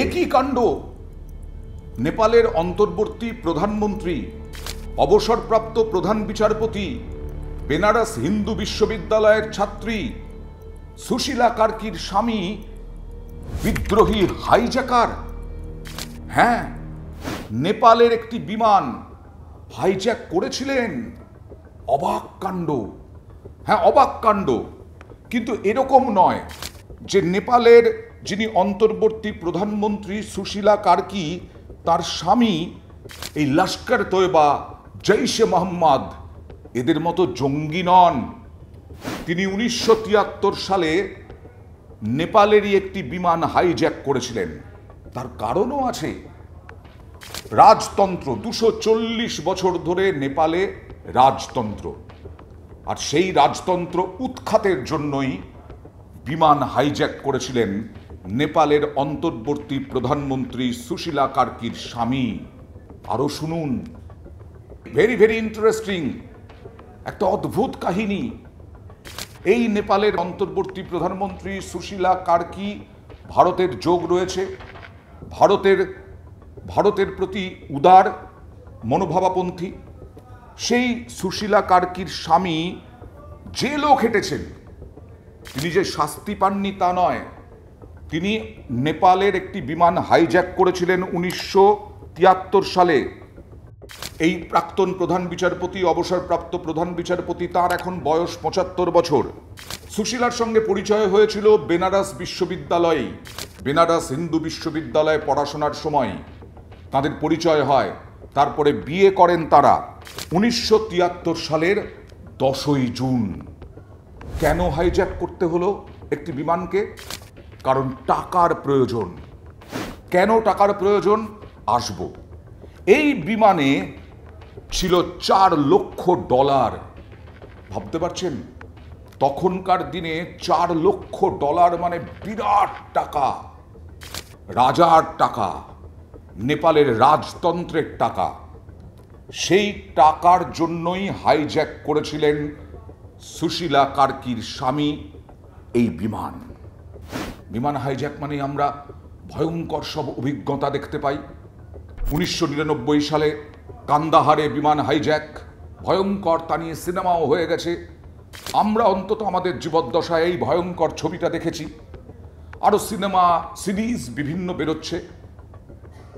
একই কাণ্ড! নেপালের অন্তর্বর্তী প্রধানমন্ত্রী, অবসরপ্রাপ্ত প্রধান বিচারপতি, বেনারস হিন্দু বিশ্ববিদ্যালয়ের ছাত্রী সুশীলা কার্কির স্বামী বিদ্রোহী হাইজ্যাকার। হ্যাঁ, নেপালের একটি বিমান হাইজ্যাক করেছিলেন। অবাক কাণ্ড! হ্যাঁ, অবাক কাণ্ড। কিন্তু এরকম নয় যে নেপালের যিনি অন্তর্বর্তী প্রধানমন্ত্রী সুশীলা কার্কি, তার স্বামী এই লস্কর তৈবা, জৈশে মোহাম্মদ এদের মতো জঙ্গি নন। তিনি 1973 সালে নেপালেরই একটি বিমান হাইজ্যাক করেছিলেন। তার কারণও আছে। রাজতন্ত্র, 240 বছর ধরে নেপালে রাজতন্ত্র, আর সেই রাজতন্ত্র উৎখাতের জন্যই বিমান হাইজ্যাক করেছিলেন নেপালের অন্তর্বর্তী প্রধানমন্ত্রী সুশীলা কার্কির স্বামী। আরো শুনুন, ভেরি ভেরি ইন্টারেস্টিং, একটা অদ্ভুত কাহিনী। এই নেপালের অন্তর্বর্তী প্রধানমন্ত্রী সুশীলা কার্কি ভারতের যোগ রয়েছে, ভারতের প্রতি উদার মনোভাবাপন্থী। সেই সুশীলা কার্কির স্বামী জেলও খেটেছেন। তিনি যে শাস্তি পাননি তা নয়, তিনি নেপালের একটি বিমান হাইজ্যাক করেছিলেন 1973 সালে। এই প্রাক্তন প্রধান বিচারপতি, অবসরপ্রাপ্ত প্রধান বিচারপতি, তার এখন বয়স 75 বছর। সুশীলার সঙ্গে পরিচয় হয়েছিল বেনারস বিশ্ববিদ্যালয়ে, বেনারস হিন্দু বিশ্ববিদ্যালয়ে পড়াশোনার সময় তাদের পরিচয় হয়। তারপরে বিয়ে করেন তারা 1973 সালের 10ই জুন। কেন হাইজ্যাক করতে হলো একটি বিমানকে? কারণ টাকার প্রয়োজন। কেন টাকার প্রয়োজন আসব। এই বিমানে ছিল $4 লক্ষ। ভাবতে পারছেন? তখনকার দিনে $4 লক্ষ মানে বিরাট টাকা, রাজার টাকা, নেপালের রাজতন্ত্রের টাকা। সেই টাকার জন্যই হাইজ্যাক করেছিলেন সুশীলা কার্কির স্বামী এই বিমান। বিমান হাইজ্যাক মানে আমরা ভয়ঙ্কর সব অভিজ্ঞতা দেখতে পাই। 1999 সালে কান্দাহারে বিমান হাইজ্যাক, ভয়ঙ্কর, তা নিয়ে সিনেমাও হয়ে গেছে। আমরা অন্তত আমাদের জীবদ্দশায় এই ভয়ঙ্কর ছবিটা দেখেছি। আরও সিনেমা, সিরিজ বিভিন্ন বেরোচ্ছে।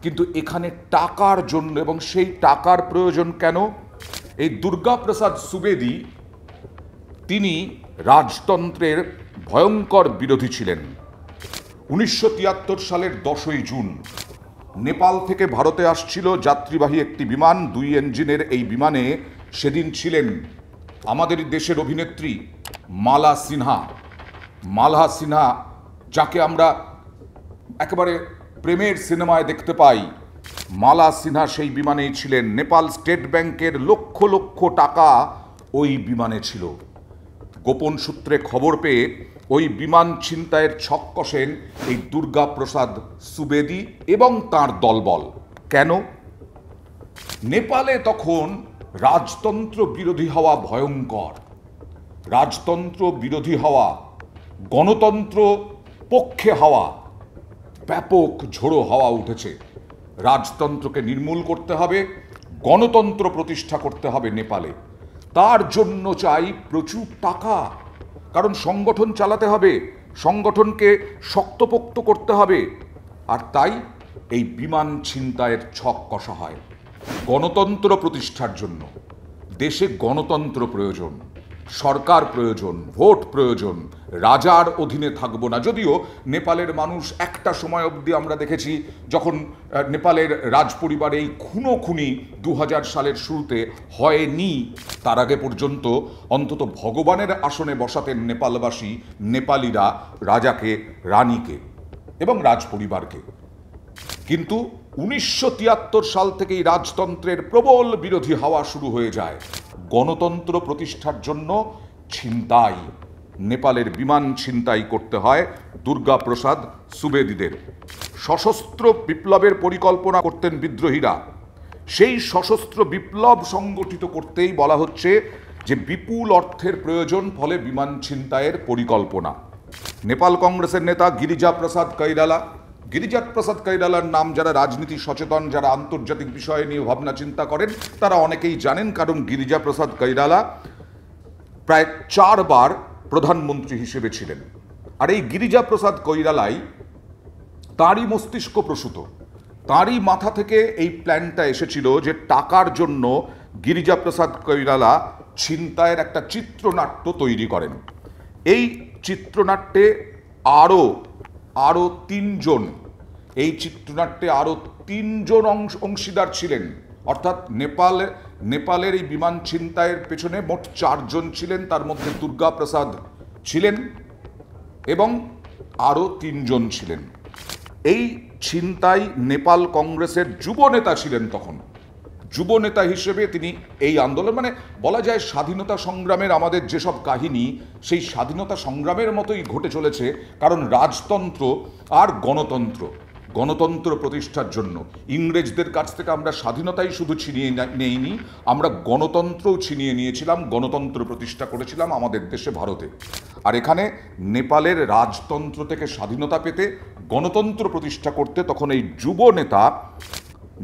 কিন্তু এখানে টাকার জন্য, এবং সেই টাকার প্রয়োজন কেন? এই দুর্গা প্রসাদ সুবেদী, তিনি রাজতন্ত্রের ভয়ঙ্কর বিরোধী ছিলেন। 1973 সালের 10ই জুন নেপাল থেকে ভারতে আসছিল যাত্রীবাহী একটি বিমান, 2 ইঞ্জিনের। এই বিমানে সেদিন ছিলেন আমাদের দেশের অভিনেত্রী মালা সিনহা, যাকে আমরা একেবারে প্রেমের সিনেমায় দেখতে পাই। মালা সিনহা সেই বিমানেই ছিলেন। নেপাল স্টেট ব্যাংকের লক্ষ লক্ষ টাকা ওই বিমানে ছিল। গোপন সূত্রে খবর পেয়ে ওই বিমান ছিনতাইয়ের ছক কষেন এই দুর্গা প্রসাদ সুবেদী এবং তার দলবল। কেন? নেপালে তখন রাজতন্ত্র বিরোধী হওয়া ভয়ঙ্কর। রাজতন্ত্র বিরোধী হওয়া, গণতন্ত্র পক্ষে হওয়া, ব্যাপক ঝোড়ো হাওয়া উঠেছে। রাজতন্ত্রকে নির্মূল করতে হবে, গণতন্ত্র প্রতিষ্ঠা করতে হবে নেপালে। তার জন্য চাই প্রচুর টাকা, কারণ সংগঠন চালাতে হবে, সংগঠনকে শক্তপোক্ত করতে হবে। আর তাই এই বিমান ছিনতাইয়ের ছক কষা হয়। গণতন্ত্র প্রতিষ্ঠার জন্য দেশে গণতন্ত্র প্রয়োজন, সরকার প্রয়োজন, ভোট প্রয়োজন। রাজার অধীনে থাকবো না। যদিও নেপালের মানুষ একটা সময় অবধি আমরা দেখেছি, যখন নেপালের রাজপরিবারে এই খুনোখুনি 2000 সালের শুরুতে হয়নি, তার আগে পর্যন্ত অন্তত ভগবানের আসনে বসাতেন নেপালবাসী, নেপালিরা রাজাকে, রানীকে এবং রাজপরিবারকে। কিন্তু 1973 সাল থেকেই রাজতন্ত্রের প্রবল বিরোধী হওয়া শুরু হয়ে যায়। গণতন্ত্র প্রতিষ্ঠার জন্য ছিনতাই, নেপালের বিমান ছিনতাই করতে হয় দুর্গা প্রসাদ সুবেদীদের। সশস্ত্র বিপ্লবের পরিকল্পনা করতেন বিদ্রোহীরা। সেই সশস্ত্র বিপ্লব সংগঠিত করতেই বলা হচ্ছে যে বিপুল অর্থের প্রয়োজন, ফলে বিমান ছিনতাইয়ের পরিকল্পনা। নেপাল কংগ্রেসের নেতা গিরিজা প্রসাদ কৈরালা গিরিজা প্রসাদ কৈরালার নাম যারা রাজনীতি সচেতন, যারা আন্তর্জাতিক বিষয় নিয়ে ভাবনা চিন্তা করেন, তারা অনেকেই জানেন, কারণ গিরিজা প্রসাদ কৈরালা প্রায় 4 বার প্রধানমন্ত্রী হিসেবে ছিলেন। আর এই গিরিজা প্রসাদ কৈরালাই তাঁরই মস্তিষ্ক প্রসূত, তাঁরই মাথা থেকে এই প্ল্যানটা এসেছিল যে টাকার জন্য গিরিজা প্রসাদ কৈরালা ছিনতাইয়ের একটা চিত্রনাট্য তৈরি করেন। এই চিত্রনাট্যে আরও 3 জন, এই চিত্রনাট্যে আরও 3 জন অংশীদার ছিলেন। অর্থাৎ নেপালের এই বিমান ছিনতাইয়ের পেছনে মোট 4 জন ছিলেন, তার মধ্যে দুর্গা প্রসাদ ছিলেন এবং আরও 3 জন ছিলেন। এই ছিনতাই নেপাল কংগ্রেসের যুব নেতা ছিলেন তখন। যুব নেতা হিসেবে তিনি এই আন্দোলন, মানে বলা যায় স্বাধীনতা সংগ্রামের আমাদের যেসব কাহিনী, সেই স্বাধীনতা সংগ্রামের মতোই ঘটে চলেছে। কারণ রাজতন্ত্র আর গণতন্ত্র প্রতিষ্ঠার জন্য ইংরেজদের কাছ থেকে আমরা স্বাধীনতাই শুধু ছিনিয়ে নেইনি, আমরা গণতন্ত্রও ছিনিয়ে নিয়েছিলাম, গণতন্ত্র প্রতিষ্ঠা করেছিলাম আমাদের দেশে ভারতে। আর এখানে নেপালের রাজতন্ত্র থেকে স্বাধীনতা পেতে, গণতন্ত্র প্রতিষ্ঠা করতে তখন এই যুব নেতা,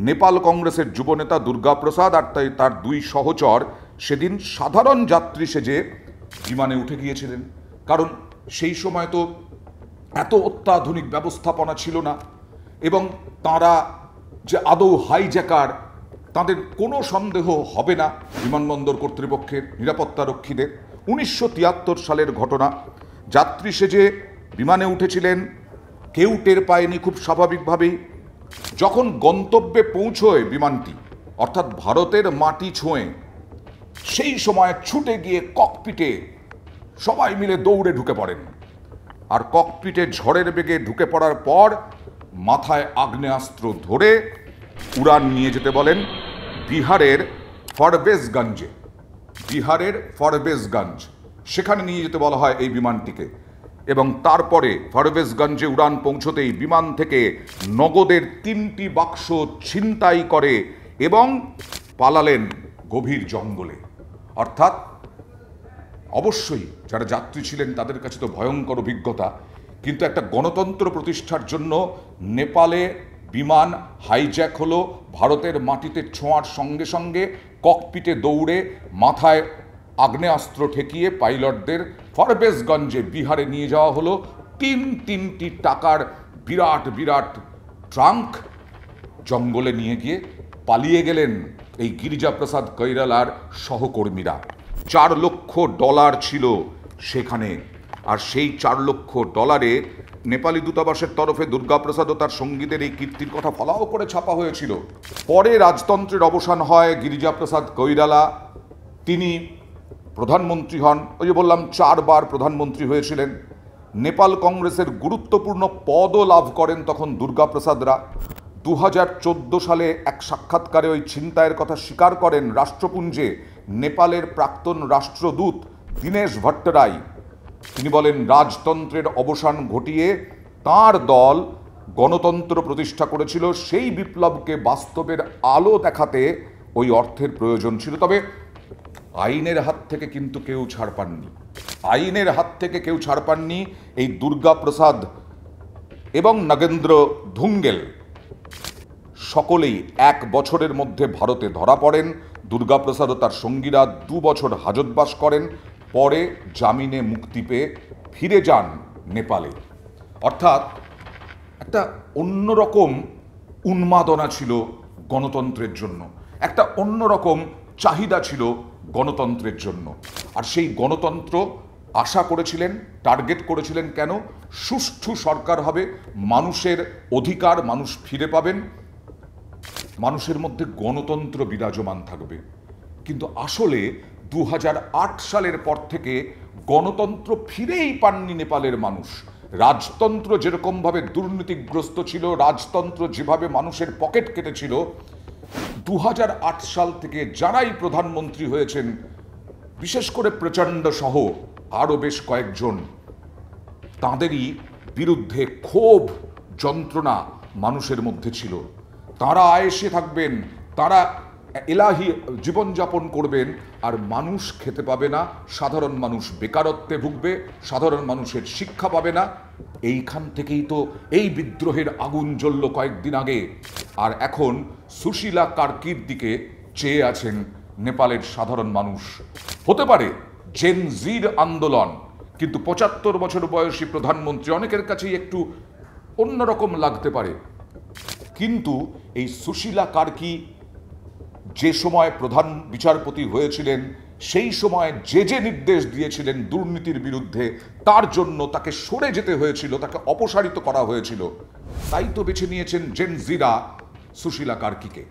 নেপাল কংগ্রেসের যুব নেতা দুর্গা প্রসাদ আর তার 2 সহচর সেদিন সাধারণ যাত্রী সেজে বিমানে উঠে গিয়েছিলেন। কারণ সেই সময় তো এত অত্যাধুনিক ব্যবস্থাপনা ছিল না, এবং তারা যে আদৌ হাইজ্যাকার তাদের কোনো সন্দেহ হবে না বিমানবন্দর কর্তৃপক্ষের, নিরাপত্তারক্ষীদের। 1973 সালের ঘটনা। যাত্রী সেজে বিমানে উঠেছিলেন, কেউ টের পায়নি খুব স্বাভাবিকভাবেই। যখন গন্তব্যে পৌঁছয় বিমানটি, অর্থাৎ ভারতের মাটি ছোঁয়ে, সেই সময় ছুটে গিয়ে ককপিটে সবাই মিলে দৌড়ে ঢুকে পড়েন। আর ককপিটে ঝড়ের বেগে ঢুকে পড়ার পর মাথায় আগ্নেয়াস্ত্র ধরে উড়ান নিয়ে যেতে বলেন বিহারের ফরবেজগঞ্জ, সেখানে নিয়ে যেতে বলা হয় এই বিমানটিকে। এবং তারপরে ফরবেজগঞ্জে উড়ান পৌঁছতেই বিমান থেকে নগদের 3টি বাক্স ছিনতাই করে এবং পালালেন গভীর জঙ্গলে। অর্থাৎ অবশ্যই যারা যাত্রী ছিলেন তাদের কাছে তো ভয়ঙ্কর অভিজ্ঞতা, কিন্তু একটা গণতন্ত্র প্রতিষ্ঠার জন্য নেপালে বিমান হাইজ্যাক হলো, ভারতের মাটিতে ছোঁয়ার সঙ্গে সঙ্গে ককপিটে দৌড়ে মাথায় আগ্নেয়াস্ত্র ঠেকিয়ে পাইলটদের ফরবেজগঞ্জে বিহারে নিয়ে যাওয়া হলো। 3টি টাকার বিরাট ট্রাঙ্ক জঙ্গলে নিয়ে গিয়ে পালিয়ে গেলেন এই গিরিজা প্রসাদ কৈরালার সহকর্মীরা। $4 লক্ষ ছিল সেখানে। আর সেই $4 লক্ষ নেপালি দূতাবাসের তরফে দুর্গা প্রসাদ ও তার সঙ্গীদের এই কীর্তির কথা ফলাও করে ছাপা হয়েছিল। পরে রাজতন্ত্রের অবসান হয়, গিরিজা প্রসাদ কৈরালা তিনি প্রধানমন্ত্রী হন। ওই যে বললাম 4 বার প্রধানমন্ত্রী হয়েছিলেন। নেপাল কংগ্রেসের গুরুত্বপূর্ণ পদও লাভ করেন তখন দুর্গা প্রসাদরা। 2014 সালে এক সাক্ষাৎকারে ওই ছিনতাইয়ের কথা স্বীকার করেন রাষ্ট্রপুঞ্জে নেপালের প্রাক্তন রাষ্ট্রদূত দীনেশ ভট্টরাই। তিনি বলেন রাজতন্ত্রের অবসান ঘটিয়ে তাঁর দল গণতন্ত্র প্রতিষ্ঠা করেছিল, সেই বিপ্লবকে বাস্তবের আলো দেখাতে ওই অর্থের প্রয়োজন ছিল। তবে আইনের হাত থেকে কিন্তু কেউ ছাড় পাননি। এই দুর্গা প্রসাদ এবং নগেন্দ্র ধুঙ্গেল সকলেই 1 বছরের মধ্যে ভারতে ধরা পড়েন। দুর্গা প্রসাদ ও তার সঙ্গীরা 2 বছর হাজতবাস করেন, পরে জামিনে মুক্তি পেয়ে ফিরে যান নেপালে। অর্থাৎ একটা অন্যরকম উন্মাদনা ছিল গণতন্ত্রের জন্য, একটা অন্যরকম চাহিদা ছিল গণতন্ত্রের জন্য। আর সেই গণতন্ত্র আশা করেছিলেন, টার্গেট করেছিলেন কেন? সুষ্ঠু সরকার হবে, মানুষের অধিকার মানুষ ফিরে পাবেন, মানুষের মধ্যে গণতন্ত্র বিরাজমান থাকবে। কিন্তু আসলে 2008 সালের পর থেকে গণতন্ত্র ফিরেই পাননি নেপালের মানুষ। রাজতন্ত্র যেরকমভাবে দুর্নীতিগ্রস্ত ছিল, রাজতন্ত্র যেভাবে মানুষের পকেট কেটেছিল, 2008 সাল থেকে যারাই প্রধানমন্ত্রী হয়েছেন, বিশেষ করে প্রচণ্ড সহ আরও বেশ কয়েকজন, তাঁদেরই বিরুদ্ধে ক্ষোভ, যন্ত্রণা মানুষের মধ্যে ছিল। তাঁরা আয়েশে থাকবেন, তাঁরা এলাহি জীবনযাপন করবেন, আর মানুষ খেতে পাবে না, সাধারণ মানুষ বেকারত্বে ভুগবে, সাধারণ মানুষের শিক্ষা পাবে না, এইখান থেকেই তো এই বিদ্রোহের আগুন জ্বলল কয়েকদিন আগে। আর এখন সুশীলা কার্কির দিকে চেয়ে আছেন নেপালের সাধারণ মানুষ। হতে পারে জেন জির আন্দোলন, কিন্তু ৭৫ বছর বয়সী প্রধানমন্ত্রী অনেকের কাছেই একটু অন্যরকম লাগতে পারে। কিন্তু এই সুশীলা কার্কি যে সময় প্রধান বিচারপতি হয়েছিলেন, সেই সময় যে নির্দেশ দিয়েছিলেন দুর্নীতির বিরুদ্ধে, তার জন্য তাকে সরে যেতে হয়েছিল, তাকে অপসারিত করা হয়েছিল। তাই তো বেছে নিয়েছেন জেন জিরা সুশীলা কার্কিকে।